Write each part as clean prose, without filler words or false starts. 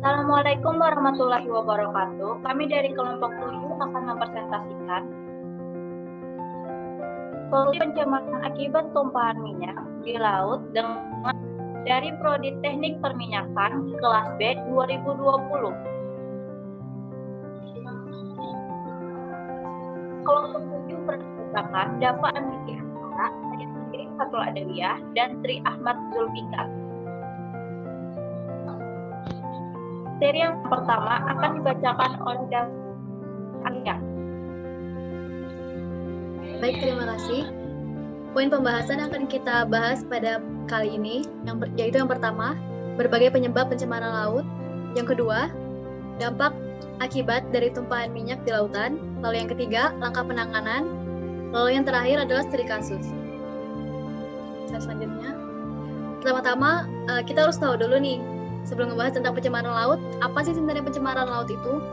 Assalamualaikum warahmatullahi wabarakatuh. Kami dari kelompok 7 akan mempresentasikan solusi pencemaran akibat tumpahan minyak di laut dengan dari Prodi Teknik Perminyakan kelas B 2020. Kelompok 7 berdasarkan dapat Andiki Antara, saya sendiri Fatul Adawiyah, dan Tri Ahmad Zulfikar. Seri yang pertama akan dibacakan oleh Anda. Baik, terima kasih. Poin pembahasan yang akan kita bahas pada kali ini yaitu yang pertama, berbagai penyebab pencemaran laut. Yang kedua, dampak akibat dari tumpahan minyak di lautan. Lalu yang ketiga, langkah penanganan. Lalu yang terakhir adalah studi kasus. Selanjutnya, pertama-tama kita harus tahu dulu nih, sebelum membahas tentang pencemaran laut, apa sih sebenarnya pencemaran laut itu?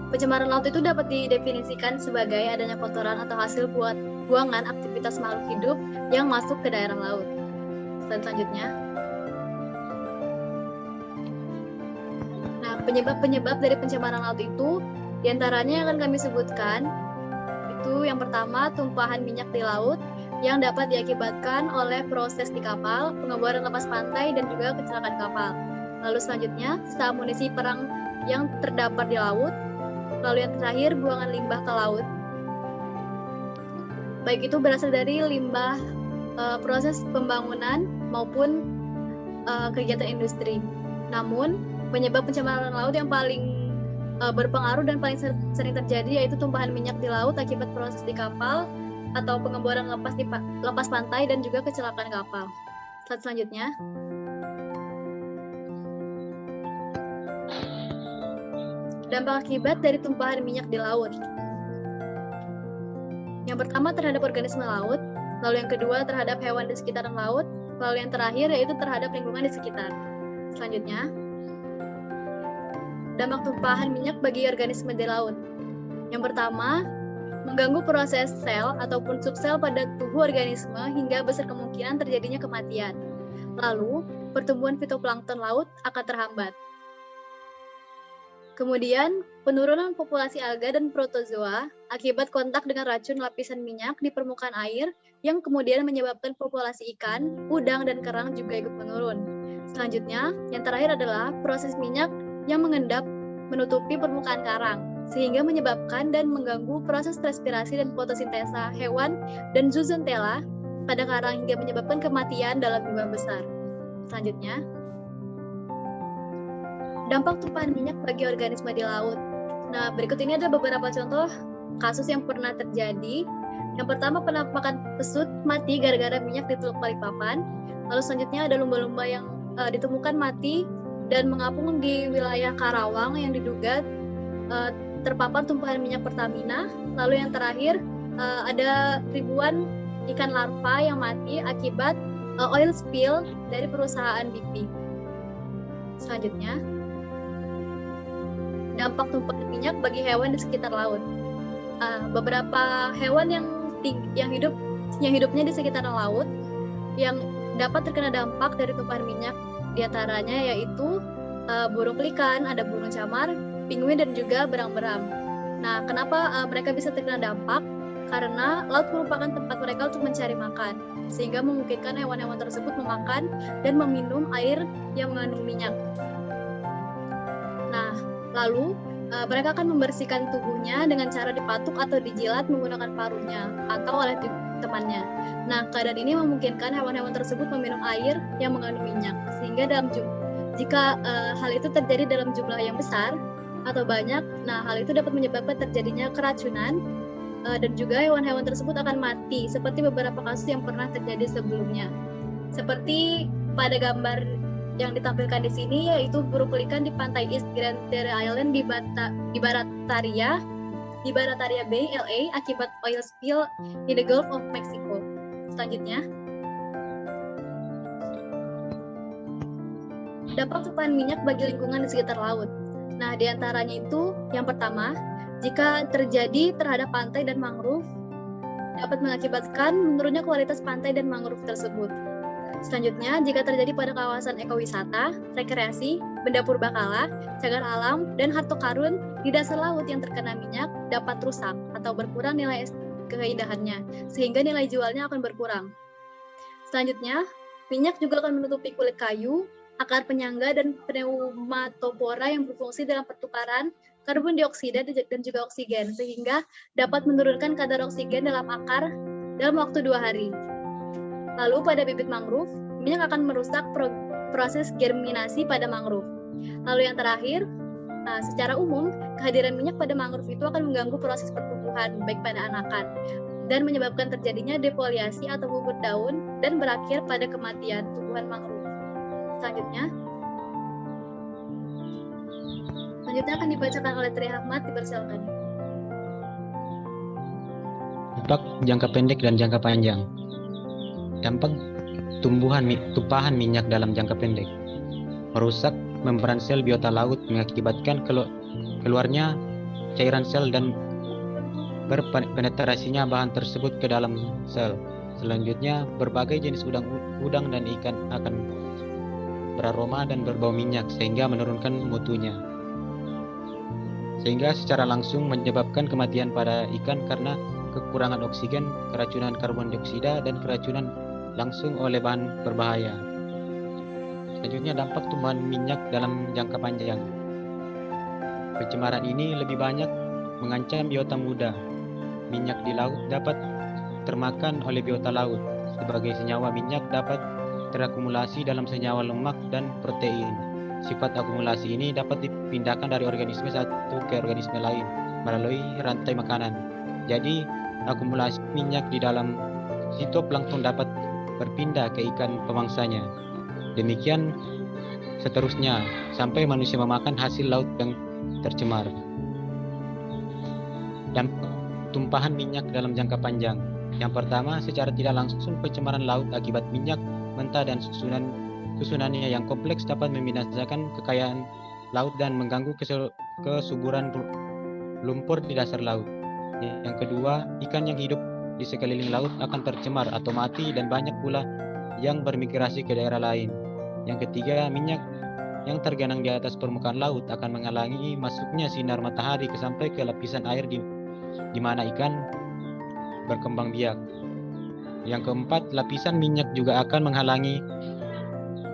Pencemaran laut itu dapat didefinisikan sebagai adanya kotoran atau hasil buangan aktivitas makhluk hidup yang masuk ke daerah laut. Selanjutnya, nah, penyebab-penyebab dari pencemaran laut itu diantaranya yang akan kami sebutkan itu yang pertama, tumpahan minyak di laut yang dapat diakibatkan oleh proses di kapal, pengeboran lepas pantai, dan juga kecelakaan kapal. Lalu selanjutnya, sisa amunisi perang yang terdampar di laut. Lalu yang terakhir, buangan limbah ke laut. Baik itu berasal dari limbah proses pembangunan maupun kegiatan industri. Namun, penyebab pencemaran laut yang paling berpengaruh dan paling sering terjadi yaitu tumpahan minyak di laut akibat proses di kapal atau pengeboran lepas pantai dan juga kecelakaan kapal. Slide selanjutnya. Dampak akibat dari tumpahan minyak di laut. Yang pertama terhadap organisme laut, lalu yang kedua terhadap hewan di sekitaran laut, lalu yang terakhir yaitu terhadap lingkungan di sekitar. Selanjutnya, dampak tumpahan minyak bagi organisme di laut. Yang pertama, mengganggu proses sel ataupun subsel pada tubuh organisme hingga besar kemungkinan terjadinya kematian. Lalu, pertumbuhan fitoplankton laut akan terhambat. Kemudian, penurunan populasi alga dan protozoa akibat kontak dengan racun lapisan minyak di permukaan air yang kemudian menyebabkan populasi ikan, udang, dan kerang juga ikut menurun. Selanjutnya, yang terakhir adalah proses minyak yang mengendap menutupi permukaan karang, sehingga menyebabkan dan mengganggu proses respirasi dan fotosintesa hewan dan zooxanthellae pada karang hingga menyebabkan kematian dalam jumlah besar. Selanjutnya, dampak tumpahan minyak bagi organisme di laut. Nah, berikut ini ada beberapa contoh kasus yang pernah terjadi. Yang pertama, penampakan pesut mati gara-gara minyak di Teluk Balikpapan. Lalu selanjutnya ada lumba-lumba yang ditemukan mati dan mengapung di wilayah Karawang yang diduga terpapar tumpahan minyak Pertamina. Lalu yang terakhir, ada ribuan ikan larva yang mati akibat oil spill dari perusahaan BP. Selanjutnya, dampak tumpahan minyak bagi hewan di sekitar laut. Beberapa hewan yang hidupnya di sekitaran laut yang dapat terkena dampak dari tumpahan minyak, diantaranya yaitu burung pelikan, ada burung camar, penguin, dan juga berang-berang. Nah, kenapa mereka bisa terkena dampak? Karena laut merupakan tempat mereka untuk mencari makan, sehingga memungkinkan hewan-hewan tersebut memakan dan meminum air yang mengandung minyak. Nah, lalu mereka akan membersihkan tubuhnya dengan cara dipatuk atau dijilat menggunakan paruhnya atau oleh temannya. Nah, keadaan ini memungkinkan hewan-hewan tersebut meminum air yang mengandung minyak, sehingga jika hal itu terjadi dalam jumlah yang besar atau banyak, nah hal itu dapat menyebabkan terjadinya keracunan dan juga hewan-hewan tersebut akan mati, seperti beberapa kasus yang pernah terjadi sebelumnya. Seperti pada gambar yang ditampilkan di sini, yaitu burung pelikan di pantai East Grand Terre Island di Barataria Bay, LA, akibat oil spill in the Gulf of Mexico. Selanjutnya, dampak tumpahan minyak bagi lingkungan di sekitar laut. Nah, diantaranya itu, yang pertama, jika terjadi terhadap pantai dan mangrove, dapat mengakibatkan menurunnya kualitas pantai dan mangrove tersebut. Selanjutnya, jika terjadi pada kawasan ekowisata, rekreasi, benda purbakala, cagar alam, dan harta karun di dasar laut yang terkena minyak dapat rusak atau berkurang nilai keindahannya, sehingga nilai jualnya akan berkurang. Selanjutnya, minyak juga akan menutupi kulit kayu, akar penyangga, dan pneumatopora yang berfungsi dalam pertukaran karbon dioksida dan juga oksigen, sehingga dapat menurunkan kadar oksigen dalam akar dalam waktu 2 hari. Lalu pada bibit mangrove, minyak akan merusak proses germinasi pada mangrove. Lalu yang terakhir, secara umum, kehadiran minyak pada mangrove itu akan mengganggu proses pertumbuhan baik pada anakan dan menyebabkan terjadinya defoliasi atau gugur daun dan berakhir pada kematian tumbuhan mangrove. Selanjutnya akan dibacakan oleh Tri Ahmad, dipersilakan. Dampak jangka pendek dan jangka panjang. Dampak tumpahan minyak dalam jangka pendek merusak membran sel biota laut, mengakibatkan keluarnya cairan sel dan berpenetrasinya bahan tersebut ke dalam sel. Selanjutnya, berbagai jenis udang dan ikan akan beraroma dan berbau minyak sehingga menurunkan mutunya. Sehingga secara langsung menyebabkan kematian pada ikan karena kekurangan oksigen, keracunan karbon dioksida, dan keracunan langsung oleh bahan berbahaya. Selanjutnya, dampak tumbuhan minyak dalam jangka panjang. Pencemaran ini lebih banyak mengancam biota muda. Minyak di laut dapat termakan oleh biota laut. Sebagai senyawa, minyak dapat terakumulasi dalam senyawa lemak dan protein. Sifat akumulasi ini dapat dipindahkan dari organisme satu ke organisme lain melalui rantai makanan. Jadi, akumulasi minyak di dalam sitoplankton dapat berpindah ke ikan pemangsanya. Demikian seterusnya sampai manusia memakan hasil laut yang tercemar. Dampak tumpahan minyak dalam jangka panjang. Yang pertama, secara tidak langsung pencemaran laut akibat minyak mentah dan susunannya yang kompleks dapat membinasakan kekayaan laut dan mengganggu kesuburan lumpur di dasar laut. Yang kedua, ikan yang hidup di sekeliling laut akan tercemar atau mati dan banyak pula yang bermigrasi ke daerah lain. Yang ketiga, minyak yang tergenang di atas permukaan laut akan menghalangi masuknya sinar matahari sampai ke lapisan air di mana ikan berkembang biak. Yang keempat, lapisan minyak juga akan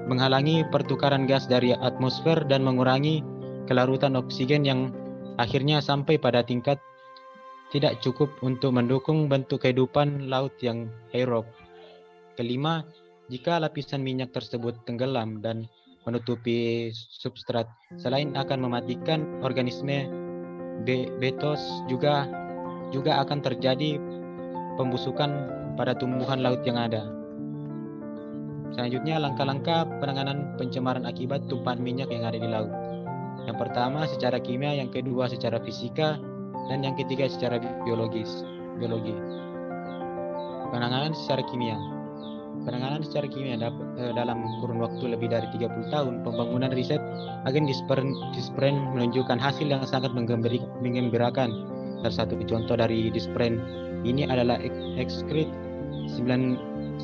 menghalangi pertukaran gas dari atmosfer dan mengurangi kelarutan oksigen yang akhirnya sampai pada tingkat tidak cukup untuk mendukung bentuk kehidupan laut yang aerob. Kelima, jika lapisan minyak tersebut tenggelam dan menutupi substrat, selain akan mematikan organisme betos, juga akan terjadi pembusukan pada tumbuhan laut yang ada. Selanjutnya, langkah-langkah penanganan pencemaran akibat tumpahan minyak yang ada di laut. Yang pertama secara kimia, yang kedua secara fisika, dan yang ketiga secara biologi. Penanganan secara kimia. Penanganan secara kimia dalam kurun waktu lebih dari 30 tahun, pembangunan riset agen dispren menunjukkan hasil yang sangat menggembirakan. Salah satu contoh dari dispren ini adalah Excrete 9500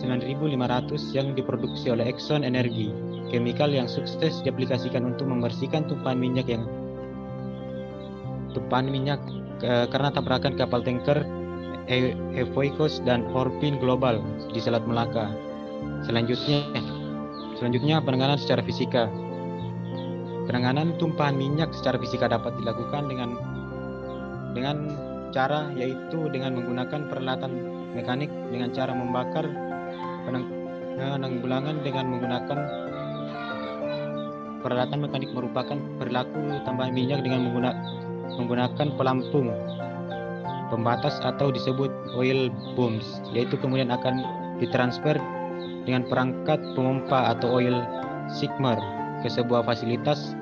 yang diproduksi oleh Exxon Energy, chemical yang sukses diaplikasikan untuk membersihkan tumpahan minyak karena tabrakan kapal tanker Evoikos dan Orpin Global di Selat Melaka. Selanjutnya penanganan secara fisika. Penanganan tumpahan minyak secara fisika dapat dilakukan dengan cara, yaitu dengan menggunakan peralatan mekanik dengan cara membakar, penanggulangan dengan menggunakan peralatan mekanik merupakan perilaku tambahan minyak dengan menggunakan pelampung pembatas atau disebut oil bombs, yaitu kemudian akan ditransfer dengan perangkat pemompa atau oil skimmer ke sebuah fasilitas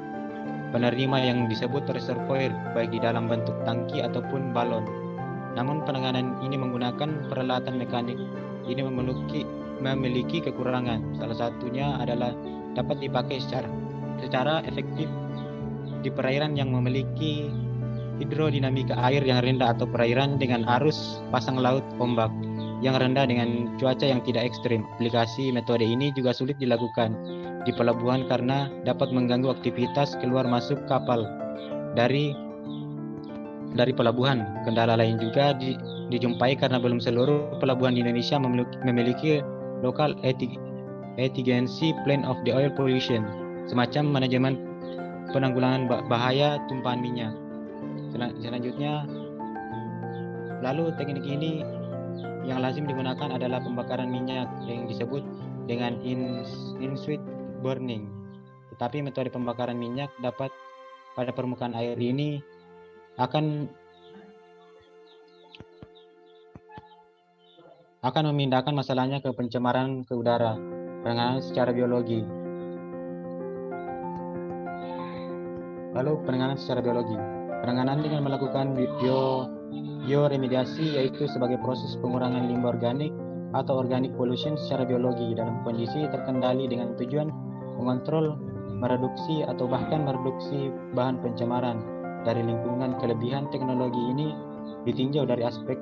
penerima yang disebut reservoir, baik di dalam bentuk tangki ataupun balon. Namun penanganan ini menggunakan peralatan mekanik ini memiliki kekurangan. Salah satunya adalah dapat dipakai secara efektif di perairan yang memiliki hidrodinamika air yang rendah atau perairan dengan arus pasang laut ombak. yang rendah dengan cuaca yang tidak ekstrim. Aplikasi metode ini juga sulit dilakukan di pelabuhan karena dapat mengganggu aktivitas keluar masuk kapal dari pelabuhan. Kendala lain juga dijumpai karena belum seluruh pelabuhan di Indonesia memiliki local emergency plan of the oil pollution, semacam manajemen penanggulangan bahaya tumpahan minyak. Selanjutnya, lalu teknik ini yang lazim digunakan adalah pembakaran minyak yang disebut dengan in-situ burning. Tetapi metode pembakaran minyak dapat pada permukaan air ini akan memindahkan masalahnya ke pencemaran ke udara, penanganan secara biologi. Lalu penanganan secara biologi. Penanganan dengan melakukan bioremediasi yaitu sebagai proses pengurangan limbah organik atau organic pollution secara biologi dalam kondisi terkendali dengan tujuan mengontrol, mereduksi atau bahkan mereduksi bahan pencemaran dari lingkungan. Kelebihan teknologi ini ditinjau dari aspek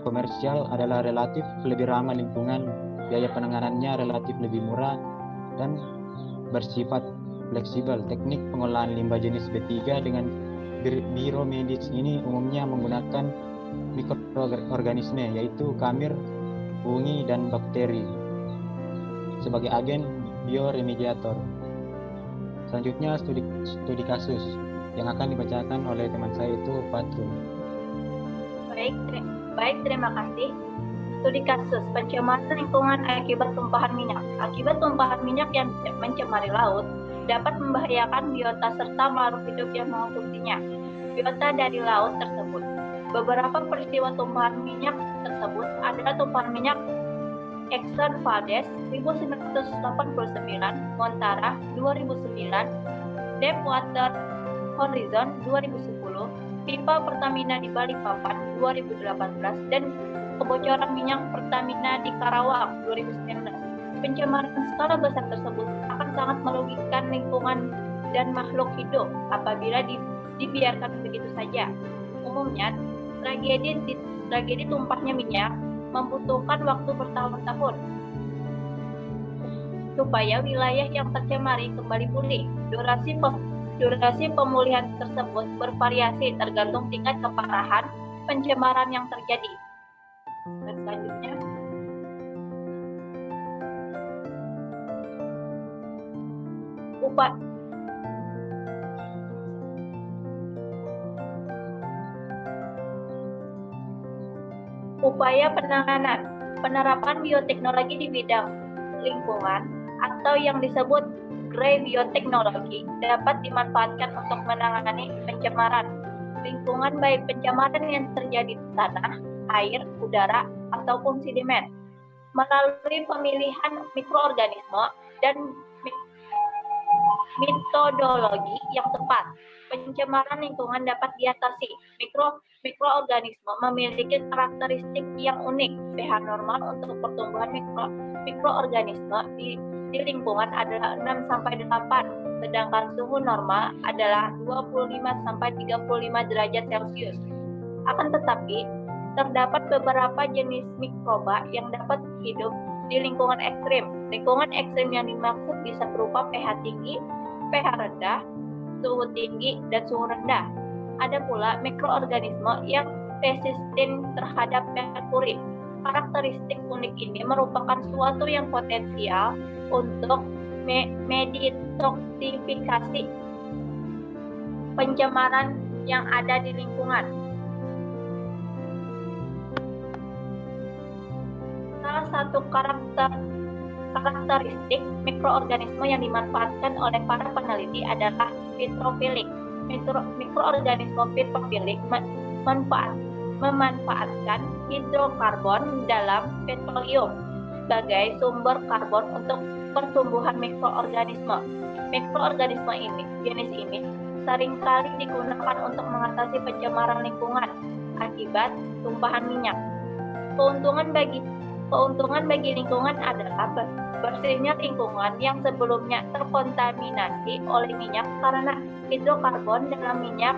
komersial adalah relatif lebih ramah lingkungan, biaya penanganannya relatif lebih murah dan bersifat fleksibel. Teknik pengolahan limbah jenis B3 dengan biromedis ini umumnya menggunakan mikroorganisme yaitu kamir, fungi, dan bakteri sebagai agen bioremediator. Selanjutnya studi kasus yang akan dibacakan oleh teman saya itu Fatul. Baik, terima kasih. Studi kasus pencemaran lingkungan akibat tumpahan minyak. Akibat tumpahan minyak yang mencemari laut dapat membahayakan biota serta makhluk hidup yang mengonsumsinya. Biota dari laut tersebut. Beberapa peristiwa tumpahan minyak tersebut adalah tumpahan minyak Exxon Valdez 1989, Montara 2009, Deepwater Horizon 2010, pipa Pertamina di Balikpapan 2018, dan kebocoran minyak Pertamina di Karawang 2019. Pencemaran skala besar tersebut akan sangat merugikan lingkungan dan makhluk hidup apabila dibiarkan begitu saja. Umumnya, tragedi tumpahnya minyak membutuhkan waktu bertahun-tahun supaya wilayah yang tercemari kembali pulih. Durasi pemulihan tersebut bervariasi tergantung tingkat keparahan pencemaran yang terjadi. Dan selanjutnya, upaya penerapan bioteknologi di bidang lingkungan atau yang disebut grey bioteknologi dapat dimanfaatkan untuk menangani pencemaran lingkungan, baik pencemaran yang terjadi di tanah, air, udara, ataupun sedimen, melalui pemilihan mikroorganisme dan metodologi yang tepat. Pencemaran lingkungan dapat diatasi. Mikroorganisme memiliki karakteristik yang unik. pH normal untuk pertumbuhan mikroorganisme di lingkungan adalah 6-8, sedangkan suhu normal adalah 25-35 derajat Celcius. Akan tetapi, terdapat beberapa jenis mikroba yang dapat hidup di lingkungan ekstrim. Lingkungan ekstrim yang dimaksud bisa berupa pH tinggi, pH rendah, suhu tinggi, dan suhu rendah. Ada pula mikroorganisme yang resisten terhadap merkuri. Karakteristik unik ini merupakan suatu yang potensial untuk mendetoksifikasi pencemaran yang ada di lingkungan. Salah satu karakteristik mikroorganisme yang dimanfaatkan oleh para peneliti adalah petrofilik. Mikroorganisme petrofilik memanfaatkan hidrokarbon dalam petroleum sebagai sumber karbon untuk pertumbuhan mikroorganisme. Mikroorganisme jenis ini seringkali digunakan untuk mengatasi pencemaran lingkungan akibat tumpahan minyak. Keuntungan bagi lingkungan adalah bersihnya lingkungan yang sebelumnya terkontaminasi oleh minyak karena hidrokarbon dalam minyak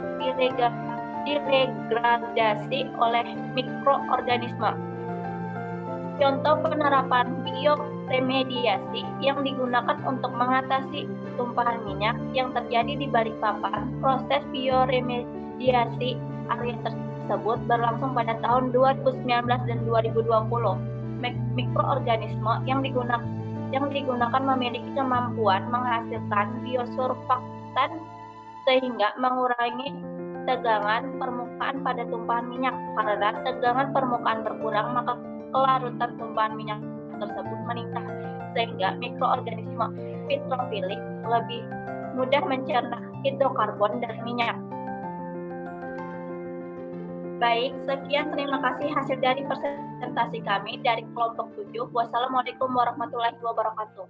didegradasi oleh mikroorganisme. Contoh penerapan bioremediasi yang digunakan untuk mengatasi tumpahan minyak yang terjadi di Balikpapan. Proses bioremediasi area tersebut berlangsung pada tahun 2019 dan 2020. Mikroorganisme yang digunakan memiliki kemampuan menghasilkan biosurfaktan sehingga mengurangi tegangan permukaan pada tumpahan minyak. Karena tegangan permukaan berkurang, maka kelarutan tumpahan minyak tersebut meningkat, sehingga mikroorganisme petrofilik lebih mudah mencerna hidrokarbon dari minyak. Baik, sekian, terima kasih hasil dari presentasi kami dari kelompok 7. Wassalamualaikum warahmatullahi wabarakatuh.